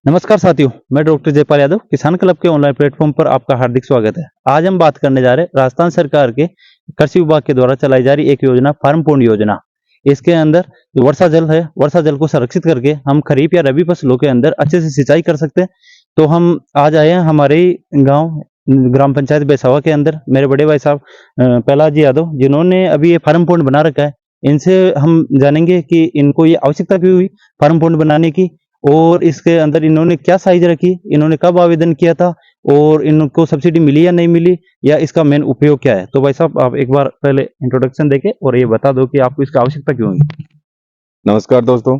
नमस्कार साथियों, मैं डॉक्टर जयपाल यादव किसान क्लब के ऑनलाइन प्लेटफॉर्म पर आपका हार्दिक स्वागत है। आज हम बात करने जा रहे हैं राजस्थान सरकार के कृषि विभाग के द्वारा चलाई जा रही एक योजना फार्म पॉन्ड योजना। इसके अंदर जो वर्षा जल है, वर्षा जल को संरक्षित करके हम खरीफ या रबी फसलों के अंदर अच्छे से सिंचाई कर सकते हैं। तो हम आज आए हैं हमारे गांव ग्राम पंचायत बेसावा के अंदर। मेरे बड़े भाई साहब प्रहलाद जी यादव, जिन्होंने अभी ये फार्म पॉन्ड बना रखा है, इनसे हम जानेंगे कि इनको ये आवश्यकता क्यों हुई फार्म पॉन्ड बनाने की, और इसके अंदर इन्होंने क्या साइज रखी, इन्होंने कब आवेदन किया था, और इनको सब्सिडी मिली या नहीं मिली, या इसका मेन उपयोग क्या है। तो भाई साहब, आप एक बार पहले इंट्रोडक्शन देके और ये बता दो कि आपको इसकी आवश्यकता क्यों है। नमस्कार दोस्तों,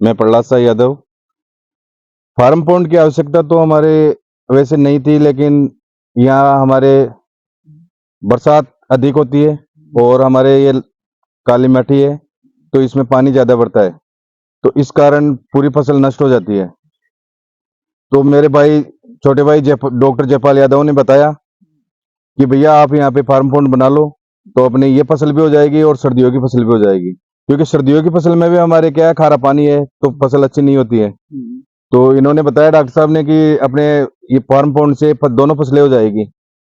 मैं प्रहलाद साई यादव। फार्म पॉन्ड की आवश्यकता तो हमारे वैसे नहीं थी, लेकिन यहाँ हमारे बरसात अधिक होती है और हमारे ये काली मिट्टी है, तो इसमें पानी ज़्यादा बढ़ता है, तो इस कारण पूरी फसल नष्ट हो जाती है। तो मेरे भाई, छोटे भाई डॉक्टर जयपाल यादव ने बताया कि भैया आप यहाँ पे फार्म पॉन्ड बना लो, तो अपनी ये फसल भी हो जाएगी और सर्दियों की फसल भी हो जाएगी। क्योंकि सर्दियों की फसल में भी हमारे क्या है, खारा पानी है, तो फसल अच्छी नहीं होती है। तो इन्होंने बताया डॉक्टर साहब ने कि अपने ये फार्म पॉन्ड से दोनों फसलें हो जाएगी।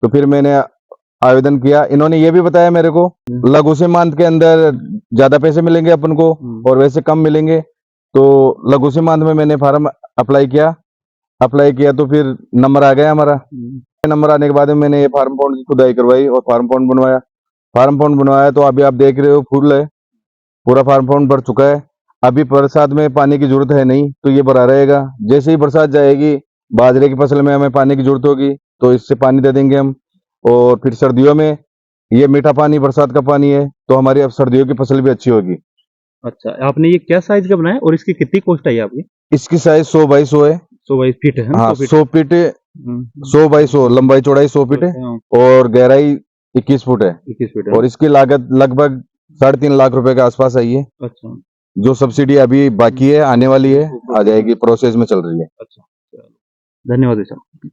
तो फिर मैंने आवेदन किया। इन्होंने ये भी बताया मेरे को लघु सीमांत के अंदर ज्यादा पैसे मिलेंगे अपन को और वैसे कम मिलेंगे। तो लघु सीमांत में मैंने फार्म अप्लाई किया तो फिर नंबर आ गया हमारा। नंबर आने के बाद में मैंने ये फार्म पॉन्ड की खुदाई करवाई और फार्म पॉन्ड बनवाया। तो अभी आप देख रहे हो फुल है, पूरा फार्म पॉन्ड भर चुका है। अभी बरसात में पानी की जरूरत है नहीं, तो ये भरा रहेगा। जैसे ही बरसात जाएगी, बाजरे की फसल में हमें पानी की जरूरत होगी, तो इससे पानी दे देंगे हम। और फिर सर्दियों में ये मीठा पानी, बरसात का पानी है, तो हमारी अब सर्दियों की फसल भी अच्छी होगी। अच्छा, आपने ये क्या साइज का बनाया और इसकी कितनी कॉस्ट आई आपकी? इसकी साइज 100 बाई 100 है। 100 बाई फीट है ना? हाँ, 100 फीट। 100 फीट, 100 बाई 100 लंबाई चौड़ाई 100 फीट है और गहराई 21 फुट है। 21 फीट है। और इसकी लागत लगभग 3.5 लाख रुपए के आसपास आई है। अच्छा, जो सब्सिडी अभी बाकी है, आने वाली है, आ जाएगी, प्रोसेस में चल रही है। अच्छा, चलो, धन्यवाद साहब।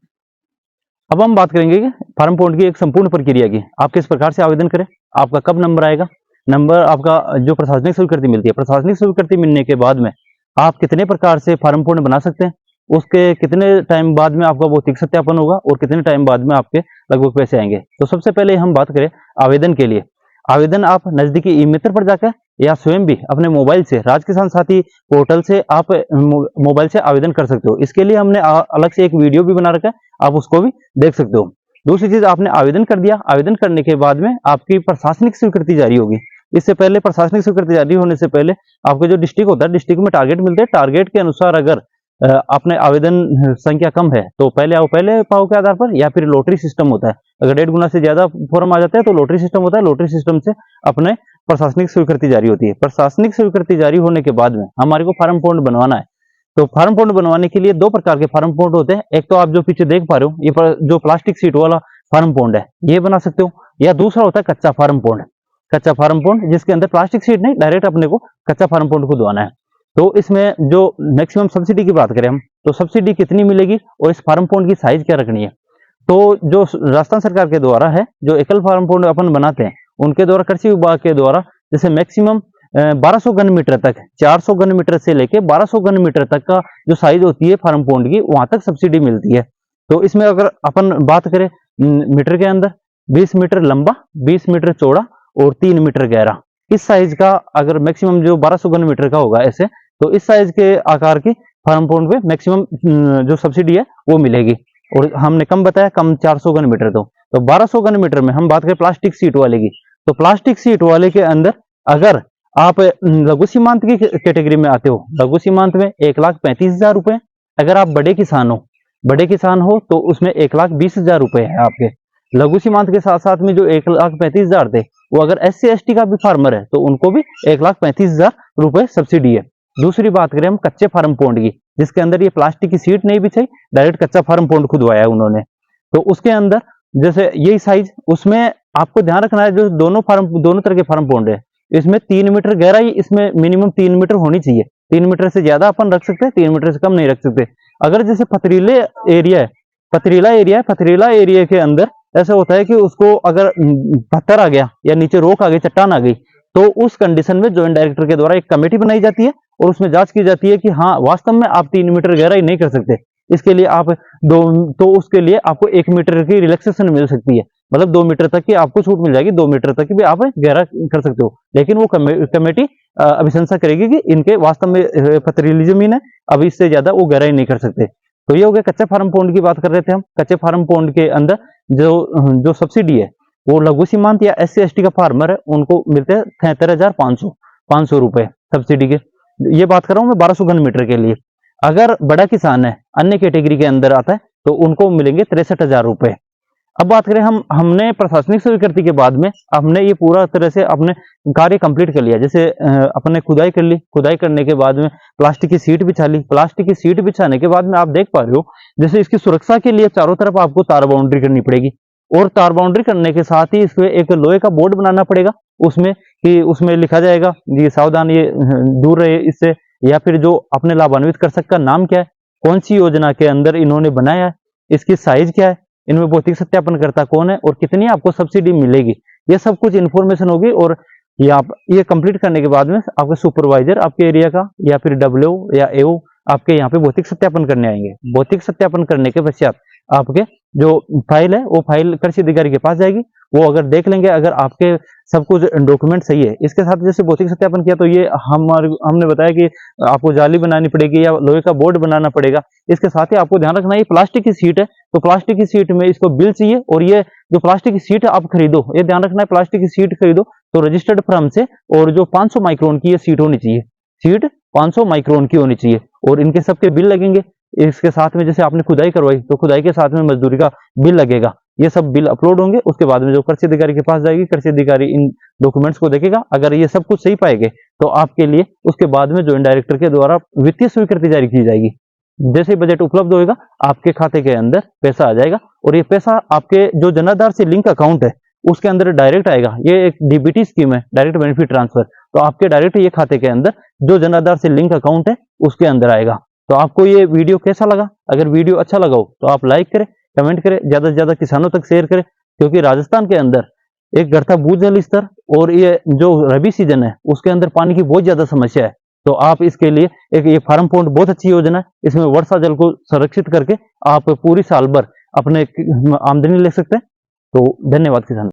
अब हम बात करेंगे कि फार्म पॉन्ड की एक संपूर्ण प्रक्रिया की। आप किस प्रकार से आवेदन करें, आपका कब नंबर आएगा, नंबर आपका जो प्रशासनिक स्वीकृति मिलती है, प्रशासनिक स्वीकृति मिलने के बाद में आप कितने प्रकार से फार्म पॉन्ड बना सकते हैं, उसके कितने टाइम बाद में आपका भौतिक सत्यापन होगा और कितने टाइम बाद में आपके लगभग पैसे आएंगे। तो सबसे पहले हम बात करें आवेदन के लिए। आवेदन आप नजदीकी ई मित्र पर जाकर या स्वयं भी अपने मोबाइल से राज किसान साथी पोर्टल से आप मोबाइल से आवेदन कर सकते हो। इसके लिए हमने अलग से एक वीडियो भी बना रखा है, आप उसको भी देख सकते हो। दूसरी चीज, आपने आवेदन कर दिया, आवेदन करने के बाद में आपकी प्रशासनिक स्वीकृति जारी होगी। इससे पहले प्रशासनिक स्वीकृति जारी होने से पहले आपके जो डिस्ट्रिक्ट होता है, डिस्ट्रिक्ट में टारगेट मिलते हैं। टारगेट के अनुसार अगर आपने आवेदन संख्या कम है तो पहले आओ पहले पाओ के आधार पर, या फिर लॉटरी सिस्टम होता है। अगर 1.5 गुना से ज्यादा फॉर्म आ जाता है तो लॉटरी सिस्टम होता है। लॉटरी सिस्टम से अपने प्रशासनिक स्वीकृति जारी होती है। प्रशासनिक स्वीकृति जारी होने के बाद में हमारे को फार्म पॉन्ड बनवाना है। तो फार्म पॉन्ड बनवाने के लिए 2 प्रकार के फार्म पॉन्ड होते हैं। एक तो आप जो पीछे देख पा रहे हो, ये जो प्लास्टिक सीट वाला फार्म पॉन्ड है, ये बना सकते हो। या दूसरा होता है कच्चा फार्म पॉन्ड। कच्चा फार्म पॉन्ड जिसके अंदर प्लास्टिक सीट नहीं, डायरेक्ट अपने को कच्चा फार्म पॉन्ड खुदवाना है। तो इसमें जो मैक्सिमम सब्सिडी की बात करें हम, तो सब्सिडी कितनी मिलेगी और इस फार्म पॉन्ड की साइज क्या रखनी है। तो जो राजस्थान सरकार के द्वारा है, जो एकल फार्म पॉन्ड अपन बनाते हैं, उनके द्वारा कृषि विभाग के द्वारा जैसे मैक्सिमम 1200 घन मीटर तक, 400 घन मीटर से लेके 1200 घन मीटर तक का जो साइज होती है फार्म पॉन्ड की, वहां तक सब्सिडी मिलती है। तो इसमें अगर अपन बात करें मीटर के अंदर, 20 मीटर लंबा, 20 मीटर चौड़ा और 3 मीटर गहरा, इस साइज का अगर मैक्सिमम जो 1200 घन मीटर का होगा ऐसे, तो इस साइज के आकार की फार्म पॉन्ड पे मैक्सिमम जो सब्सिडी है वो मिलेगी। और हमने कम बताया, कम 400 घन मीटर। तो 1200 घन मीटर में हम बात करें प्लास्टिक सीट वाले की, तो प्लास्टिक सीट वाले के अंदर अगर आप लघु सीमांत की कैटेगरी में आते हो, लघु सीमांत में 1,35,000 रुपए। अगर आप बड़े किसान हो तो उसमें 1,20,000 रुपए है आपके। लघु सीमांत के साथ साथ में जो 1,35,000 थे, वो अगर SC ST का भी फार्मर है तो उनको भी 1,35,000 रुपए सब्सिडी है। दूसरी बात करें हम कच्चे फार्म पॉन्ड की, जिसके अंदर ये प्लास्टिक की सीट नहीं बिछाई, डायरेक्ट कच्चा फार्म पॉन्ड खुदवाया है उन्होंने। तो उसके अंदर जैसे यही साइज, उसमें आपको ध्यान रखना है, जो दोनों तरह के फार्म पॉन्ड है, इसमें 3 मीटर गहराई, इसमें मिनिमम 3 मीटर होनी चाहिए। 3 मीटर से ज्यादा अपन रख सकते हैं, 3 मीटर से कम नहीं रख सकते। अगर जैसे पथरीला एरिया के अंदर ऐसा होता है कि उसको अगर पत्थर आ गया या नीचे रोक आ गई, चट्टान आ गई, तो उस कंडीशन में जॉइंट डायरेक्टर के द्वारा एक कमेटी बनाई जाती है और उसमें जांच की जाती है कि हाँ वास्तव में आप 3 मीटर गहराई नहीं कर सकते, इसके लिए आप तो उसके लिए आपको 1 मीटर की रिलैक्सेशन मिल सकती है, मतलब 2 मीटर तक की आपको छूट मिल जाएगी, 2 मीटर तक की भी आप गहरा कर सकते हो। लेकिन वो कमेटी अभिशंसा करेगी कि इनके वास्तव में पथरीली जमीन है, अब इससे ज्यादा वो गहराई नहीं कर सकते। तो ये हो गया कच्चे फार्म पॉन्ड की बात कर रहे थे हम। कच्चे फार्म पॉन्ड के अंदर जो सब्सिडी है वो लघु सीमांत या SC/ST का फार्मर है उनको मिलते हैं 73,500 रुपए सब्सिडी के। ये बात कर रहा हूँ मैं 1200 घन मीटर के लिए। अगर बड़ा किसान है, अन्य कैटेगरी के अंदर आता है, तो उनको मिलेंगे 63,000 रुपए। अब बात करें हमने प्रशासनिक स्वीकृति के बाद में हमने ये पूरा तरह से अपने कार्य कंप्लीट कर लिया। जैसे अपने खुदाई कर ली, खुदाई करने के बाद में प्लास्टिक की सीट बिछा ली। प्लास्टिक की सीट बिछाने के बाद में आप देख पा रहे हो, जैसे इसकी सुरक्षा के लिए चारों तरफ आपको तार बाउंड्री करनी पड़ेगी, और तार बाउंड्री करने के साथ ही इसमें एक लोहे का बोर्ड बनाना पड़ेगा, उसमें लिखा जाएगा ये सावधान, ये दूर रहे इससे, या फिर जो अपने लाभान्वित कृषक का नाम क्या है, कौन सी योजना के अंदर इन्होंने बनाया है, इसकी साइज क्या है, इनमें भौतिक सत्यापनकर्ता कौन है और कितनी आपको सब्सिडी मिलेगी, ये सब कुछ इन्फॉर्मेशन होगी। और ये कंप्लीट करने के बाद में आपका सुपरवाइजर आपके एरिया का या फिर WO या AO आपके यहाँ पे भौतिक सत्यापन करने आएंगे। भौतिक सत्यापन करने के पश्चात आपके जो फाइल है वो फाइल कृषि अधिकारी के पास जाएगी, वो अगर देख लेंगे अगर आपके सब कुछ डॉक्यूमेंट सही है। इसके साथ जैसे भौतिक सत्यापन किया तो ये हमने बताया कि आपको जाली बनानी पड़ेगी या लोहे का बोर्ड बनाना पड़ेगा। इसके साथ ही आपको ध्यान रखना ये प्लास्टिक की सीट है, तो प्लास्टिक की सीट में इसको बिल चाहिए, और ये जो प्लास्टिक की सीट आप खरीदो, ये ध्यान रखना है प्लास्टिक की सीट खरीदो तो रजिस्टर्ड फर्म से, और जो 500 माइक्रोन की ये सीट होनी चाहिए, सीट 500 माइक्रोन की होनी चाहिए, और इनके सबके बिल लगेंगे। इसके साथ में जैसे आपने खुदाई करवाई तो खुदाई के साथ में मजदूरी का बिल लगेगा, ये सब बिल अपलोड होंगे। उसके बाद में जो कृषि अधिकारी के पास जाएगी, कृषि अधिकारी इन डॉक्यूमेंट्स को देखेगा, अगर ये सब कुछ सही पाएंगे तो आपके लिए उसके बाद में जॉइंट डायरेक्टर के द्वारा वित्तीय स्वीकृति जारी की जाएगी। जैसे बजट उपलब्ध होगा आपके खाते के अंदर पैसा आ जाएगा, और ये पैसा आपके जो जनाधार से लिंक अकाउंट है उसके अंदर डायरेक्ट आएगा। ये एक DBT स्कीम है, डायरेक्ट बेनिफिट ट्रांसफर, तो आपके डायरेक्ट ये खाते के अंदर जो जनाधार से लिंक अकाउंट है उसके अंदर आएगा। तो आपको ये वीडियो कैसा लगा? अगर वीडियो अच्छा लगा हो तो आप लाइक करें, कमेंट करें, ज्यादा से ज्यादा किसानों तक शेयर करें, क्योंकि राजस्थान के अंदर एक घटता भूजल स्तर और ये जो रबी सीजन है उसके अंदर पानी की बहुत ज्यादा समस्या है। तो आप इसके लिए ये फार्म पॉन्ड बहुत अच्छी योजना है, इसमें वर्षा जल को संरक्षित करके आप पूरी साल भर अपने आमदनी ले सकते हैं। तो धन्यवाद किसान।